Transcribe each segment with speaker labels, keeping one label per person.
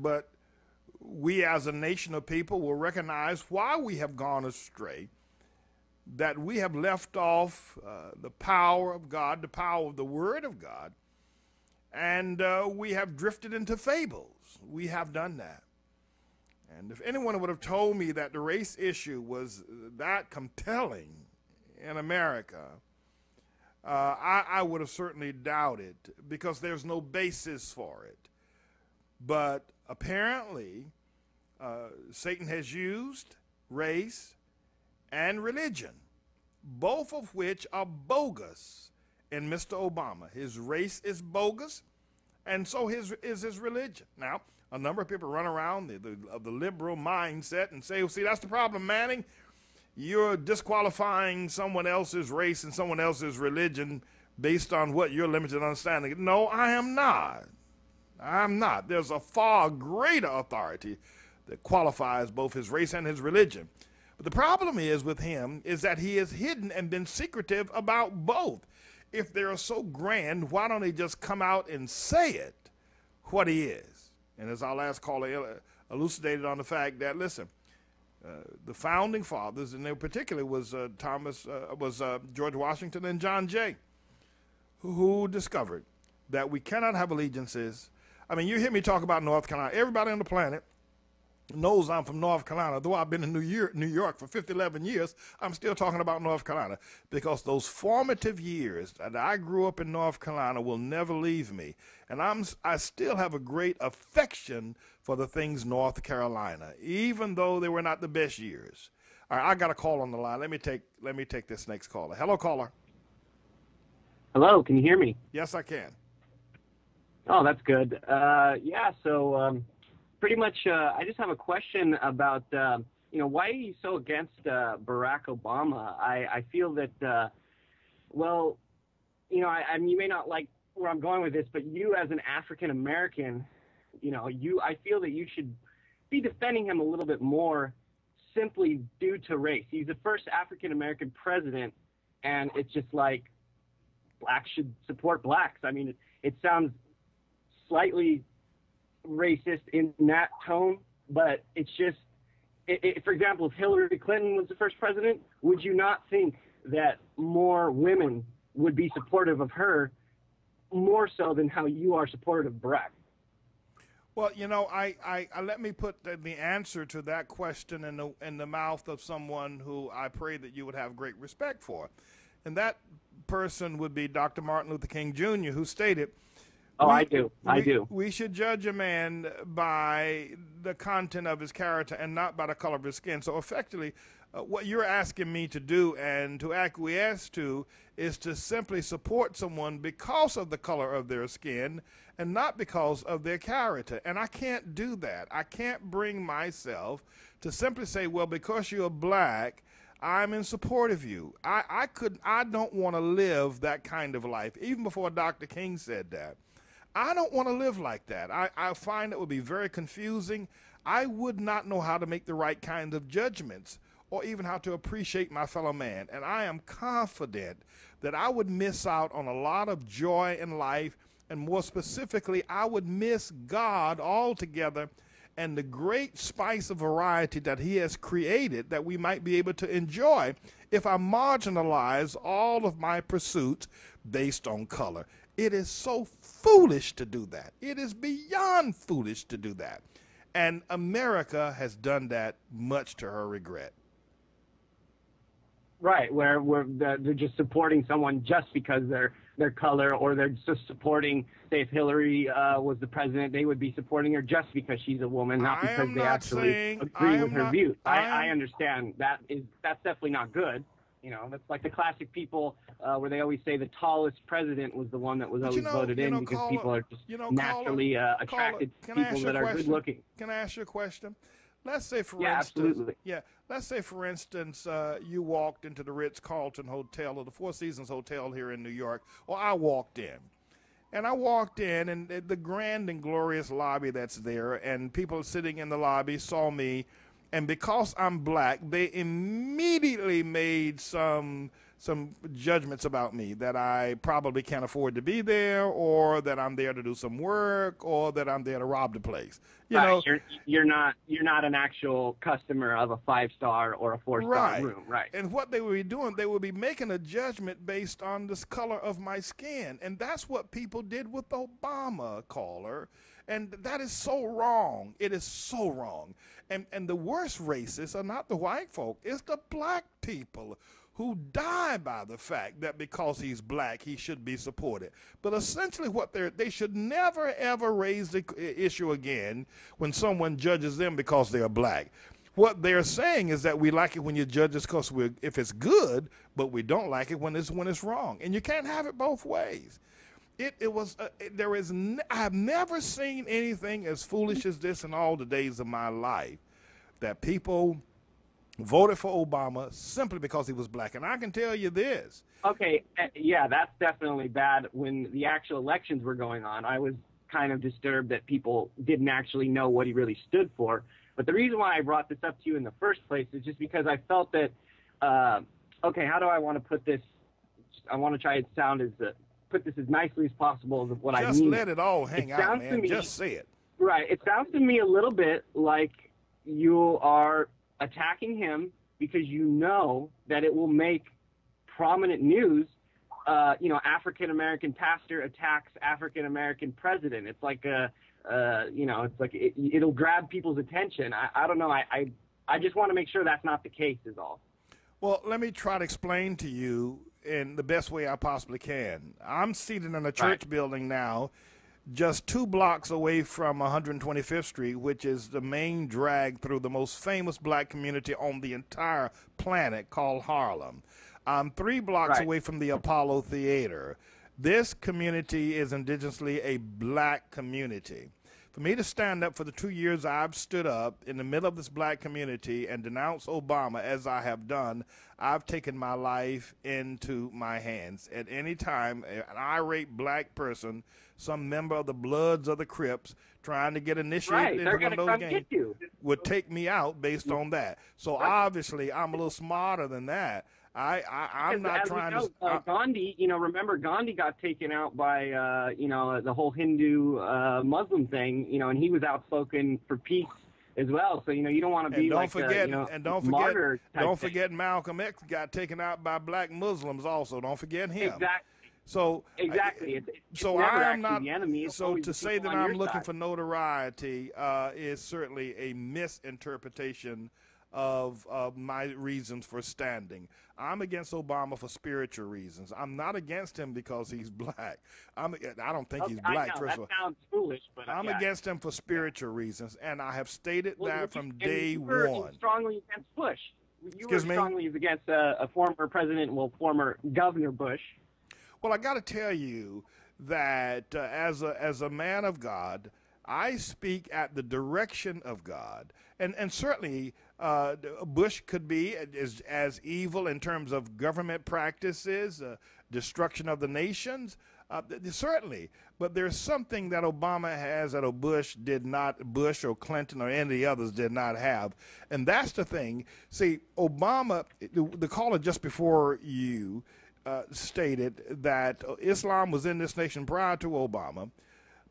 Speaker 1: but we as a nation of people will recognize why we have gone astray, that we have left off the power of God, the power of the Word of God, and we have drifted into fables. We have done that. And if anyone would have told me that the race issue was that compelling in America, I would have certainly doubted, because there's no basis for it. But apparently, Satan has used race and religion, both of which are bogus in Mr. Obama. His race is bogus, and so is his religion. Now, a number of people run around of the liberal mindset and say, well, see, that's the problem, Manning. You're disqualifying someone else's race and someone else's religion based on what your limited understanding. No, I am not. I'm not. There's a far greater authority that qualifies both his race and his religion. But the problem is with him is that he has hidden and been secretive about both. If they're so grand, why don't they just come out and say it, what he is? And as our last caller elucidated on the fact that, listen, the founding fathers, and they particularly was George Washington and John Jay, who discovered that we cannot have allegiances. I mean, you hear me talk about North Carolina. Everybody on the planet knows I'm from North Carolina. Though I've been in New York for 11 years, I'm still talking about North Carolina, because those formative years that I grew up in North Carolina will never leave me. And I still have a great affection for the things North Carolina, even though they were not the best years. All right, I got a call on the line. Let me take this next caller. Hello, caller.
Speaker 2: Hello, can you hear me?
Speaker 1: Yes, I can.
Speaker 2: Oh, that's good. Pretty much, I just have a question about, why are you so against Barack Obama? I feel that, you may not like where I'm going with this, but you as an African American, I feel that you should be defending him a little bit more simply due to race. He's the first African American president, and it's just like blacks should support blacks. I mean, it sounds slightly racist in that tone, but it's just, for example, if Hillary Clinton was the first president, would you not think that more women would be supportive of her more so than how you are supportive of Barack?
Speaker 1: Well, I let me put the answer to that question in the mouth of someone who I pray that you would have great respect for, and that person would be Dr. Martin Luther King Jr., who stated,
Speaker 2: I do.
Speaker 1: We should judge a man by the content of his character and not by the color of his skin. So effectively, what you're asking me to do and to acquiesce to is to simply support someone because of the color of their skin and not because of their character. And I can't do that. I can't bring myself to simply say, well, because you're black, I'm in support of you. I don't want to live that kind of life, even before Dr. King said that. I don't want to live like that. I find it would be very confusing. I would not know how to make the right kind of judgments or even how to appreciate my fellow man. And I am confident that I would miss out on a lot of joy in life, and more specifically, I would miss God altogether and the great spice of variety that he has created that we might be able to enjoy if I marginalize all of my pursuits based on color. It is so foolish to do that. It is beyond foolish to do that. And America has done that much to her regret.
Speaker 2: Right, where they're just supporting someone just because their color, or they're just supporting, say, if Hillary was the president, they would be supporting her just because she's a woman, not because they actually agree with her views. I understand that's definitely not good. That's like the classic people where they always say the tallest president was the one that was always voted in, because people are just naturally attracted to people that are good looking.
Speaker 1: Can I ask you a question? Let's say, for instance, you walked into the Ritz-Carlton Hotel or the Four Seasons Hotel here in New York, or I walked in. And I walked in, and the grand and glorious lobby that's there, and people sitting in the lobby saw me, and because I'm black, they immediately made some judgments about me, that I probably can't afford to be there, or that I'm there to do some work, or that I'm there to rob the place. You know,
Speaker 2: you're not an actual customer of a 5-star or a 4-star room, right?
Speaker 1: And what they would be doing, they would be making a judgment based on this color of my skin, and that's what people did with Obama, caller. And that is so wrong. It is so wrong. And the worst racists are not the white folk, it's the black people who die by the fact that because he's black, he should be supported. But essentially what they should never, ever raise the issue again when someone judges them because they're black. What they're saying is that we like it when you judge us because if it's good, but we don't like it when it's wrong. And you can't have it both ways. I have never seen anything as foolish as this in all the days of my life, that people voted for Obama simply because he was black. And I can tell you this.
Speaker 2: Okay, yeah, that's definitely bad. When the actual elections were going on, I was kind of disturbed that people didn't actually know what he really stood for. But the reason why I brought this up to you in the first place is just because I felt that, okay, how do I want to put this? I want to try to put this as nicely as possible as what I mean.
Speaker 1: Just let it all hang out, man. Just say it.
Speaker 2: Right. It sounds to me a little bit like you are attacking him because you know that it will make prominent news. African-American pastor attacks African-American president. It's like it'll grab people's attention. I don't know. I just want to make sure that's not the case is all.
Speaker 1: Well, let me try to explain to you in the best way I possibly can. I'm seated in a church building now, just 2 blocks away from 125th Street, which is the main drag through the most famous black community on the entire planet called Harlem. I'm 3 blocks away from the Apollo Theater. This community is indigenously a black community. For me to stand up for the 2 years I've stood up in the middle of this black community and denounce Obama as I have done, I've taken my life into my hands. At any time, an irate black person, some member of the Bloods or the Crips, trying to get initiated into one of those games, would take me out based on that. So obviously, I'm a little smarter than that. I'm not trying to.
Speaker 2: Gandhi, remember Gandhi got taken out by, the whole Hindu Muslim thing, and he was outspoken for peace as well. So, you don't want to be
Speaker 1: don't forget Malcolm X got taken out by black Muslims also. Don't forget him.
Speaker 2: Exactly.
Speaker 1: So
Speaker 2: exactly.
Speaker 1: So I'm not the enemy. So to say that I'm looking for notoriety is certainly a misinterpretation of my reasons for standing. I'm against Obama for spiritual reasons. I'm not against him because he's black. I don't think he's black.
Speaker 2: I know, that sounds foolish, but
Speaker 1: I'm against him for spiritual reasons, and I have stated that from day
Speaker 2: you were
Speaker 1: one.
Speaker 2: Strongly against Bush. You were strongly against a former president, former Governor Bush.
Speaker 1: Well, I got to tell you that as a man of God, I speak at the direction of God, and certainly Bush could be as evil in terms of government practices, destruction of the nations, certainly. But there's something that Obama has that Bush or Clinton or any of the others did not have, and that's the thing. See, Obama, the caller just before you stated that Islam was in this nation prior to Obama.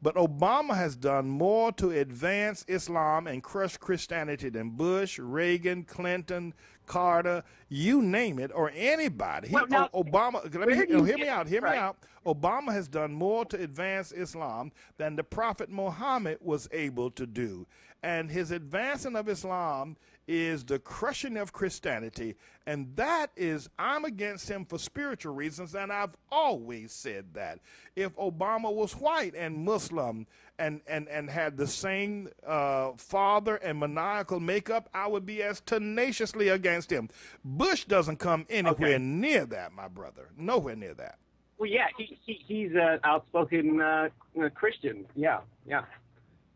Speaker 1: But Obama has done more to advance Islam and crush Christianity than Bush, Reagan, Clinton, Carter, you name it, or anybody. Obama, hear me out. Obama has done more to advance Islam than the Prophet Muhammad was able to do. And his advancing of Islam is the crushing of Christianity, and that is, I'm against him for spiritual reasons, and I've always said that. If Obama was white and Muslim and had the same father and maniacal makeup, I would be as tenaciously against him. Bush doesn't come anywhere near that, my brother. Nowhere near that.
Speaker 2: Well, yeah, he's an outspoken Christian. Yeah.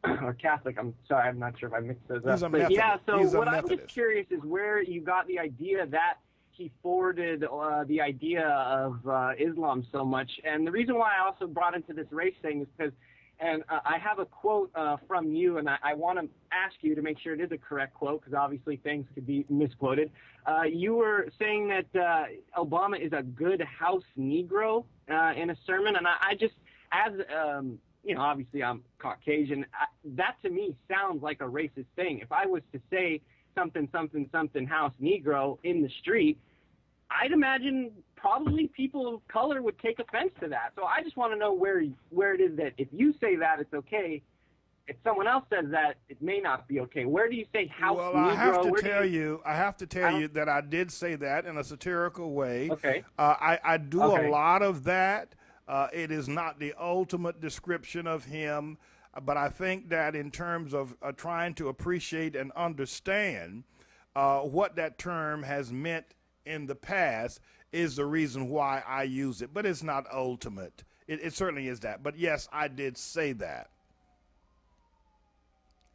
Speaker 2: Or Catholic. I'm sorry, I'm not sure if I mixed those up. But yeah, so what I'm just curious is where you got the idea that he forwarded the idea of Islam so much. And the reason why I also brought into this race thing is because And I have a quote from you, and I want to ask you to make sure it is a correct quote, because obviously things could be misquoted. You were saying that Obama is a good house Negro in a sermon, and I just, as obviously I'm Caucasian, that to me sounds like a racist thing. If I was to say something, something, something house Negro in the street, I'd imagine probably people of color would take offense to that. So I just want to know where it is that if you say that, it's okay. If someone else says that, it may not be okay. Where do you say house Negro?
Speaker 1: Well, I have to tell you that I did say that in a satirical way.
Speaker 2: Okay.
Speaker 1: I do a lot of that. It is not the ultimate description of him, but I think that in terms of trying to appreciate and understand what that term has meant in the past is the reason why I use it, but it's not ultimate. It certainly is that. But yes, I did say that.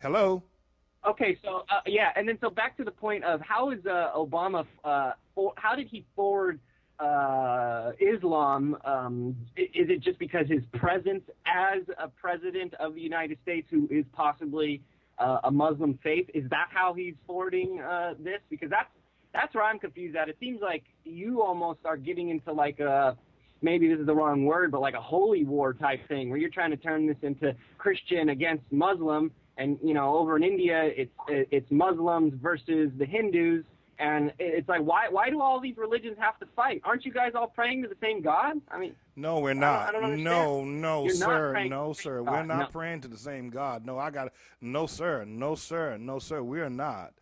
Speaker 1: Hello?
Speaker 2: Okay, so and then so back to the point of how is Obama, how did he forward Islam? Is it just because his presence as a president of the United States who is possibly a Muslim faith? Is that how he's forwarding this? Because that's where I'm confused at. It seems like you almost are getting into like maybe this is the wrong word, but like a holy war type thing where you're trying to turn this into Christian against Muslim. And, over in India, it's Muslims versus the Hindus. And it's like, why do all these religions have to fight? Aren't you guys all praying to the same God? I mean,
Speaker 1: no, we're not.
Speaker 2: I don't understand.
Speaker 1: No,
Speaker 2: You're
Speaker 1: sir. No, sir.
Speaker 2: God.
Speaker 1: We're not praying to the same God. No, no, sir. No, sir. No, sir. We're not.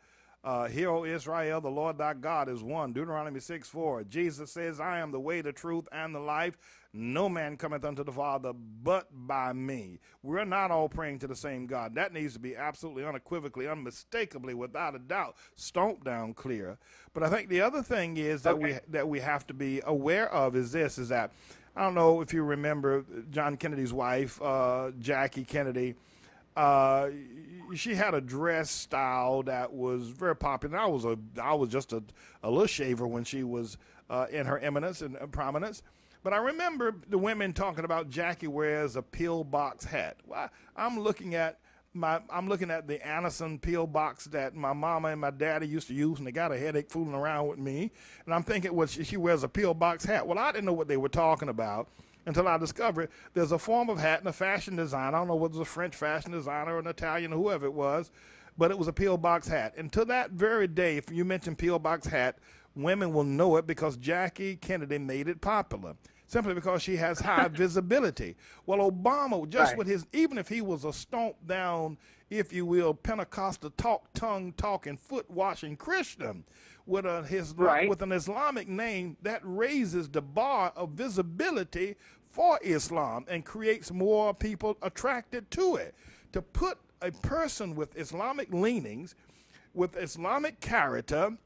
Speaker 1: Hear, O Israel, the Lord thy God is one. Deuteronomy 6:4. Jesus says, I am the way, the truth, and the life. No man cometh unto the Father but by me. We're not all praying to the same God. That needs to be absolutely unequivocally, unmistakably, without a doubt, stomped down clear. But I think the other thing is that we have to be aware of is that, I don't know if you remember John Kennedy's wife, Jackie Kennedy. She had a dress style that was very popular. I was just a little shaver when she was in her eminence and prominence. But I remember the women talking about Jackie wears a pillbox hat. Well, I'm looking at the Anderson pillbox that my mama and my daddy used to use, and they got a headache fooling around with me. And I'm thinking, well, she wears a pillbox hat. Well, I didn't know what they were talking about until I discovered there's a form of hat and a fashion design. I don't know whether it was a French fashion designer or an Italian or whoever it was, but it was a pillbox hat. And to that very day, if you mention pillbox hat, women will know it because Jackie Kennedy made it popular, simply because she has high visibility. Well, Obama, just with his, even if he was a stomped down, if you will, Pentecostal tongue-talking, foot-washing Christian, with an Islamic name, that raises the bar of visibility for Islam and creates more people attracted to it. To put a person with Islamic leanings, with Islamic character,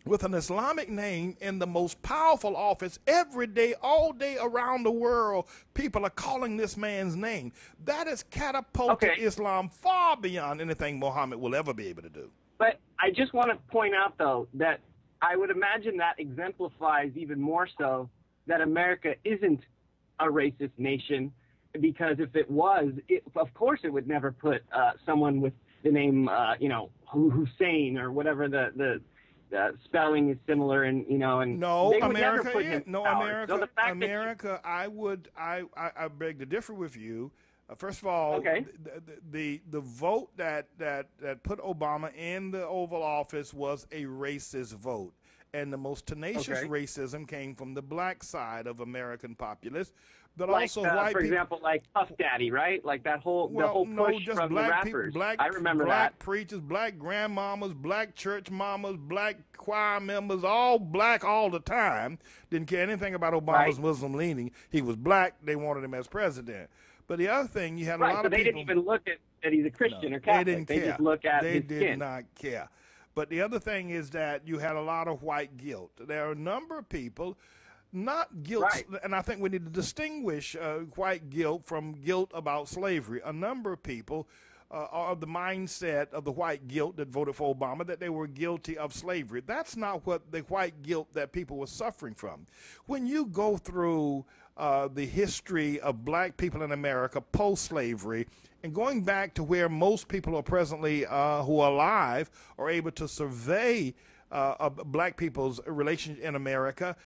Speaker 1: with an Islamic name in the most powerful office every day, all day around the world, people are calling this man's name. That has catapulted Islam far beyond anything Muhammad will ever be able to do.
Speaker 2: But I just want to point out, though, that I would imagine that exemplifies even more so that America isn't a racist nation, because if it was, of course it would never put someone with the name, Hussein or whatever the spelling is similar, and
Speaker 1: no,
Speaker 2: they would
Speaker 1: America
Speaker 2: never put him in power. So the fact
Speaker 1: America, I beg to differ with you. First of all, the vote that put Obama in the Oval Office was a racist vote, and the most tenacious racism came from the black side of American populace. But
Speaker 2: like,
Speaker 1: also white
Speaker 2: for
Speaker 1: people,
Speaker 2: example, like Puff Daddy, right? Like the whole push
Speaker 1: just
Speaker 2: from
Speaker 1: black
Speaker 2: the rappers.
Speaker 1: People,
Speaker 2: I remember
Speaker 1: black
Speaker 2: that.
Speaker 1: preachers, black grandmamas, black church mamas, black choir members, all black all the time. Didn't care anything about Obama's Muslim leaning. He was black. They wanted him as president. But the other thing, you had a lot of
Speaker 2: they
Speaker 1: people.
Speaker 2: didn't even look at that he's a Christian or Catholic.
Speaker 1: They didn't care.
Speaker 2: Just look at his
Speaker 1: They did
Speaker 2: skin.
Speaker 1: not care. But the other thing is that you had a lot of white guilt. There are a number of people, not guilt, and I think we need to distinguish white guilt from guilt about slavery. A number of people are of the mindset of the white guilt that voted for Obama, that they were guilty of slavery. That's not what the white guilt that people were suffering from. When you go through the history of black people in America post-slavery, and going back to where most people are presently who are alive are able to survey black people's relations in America,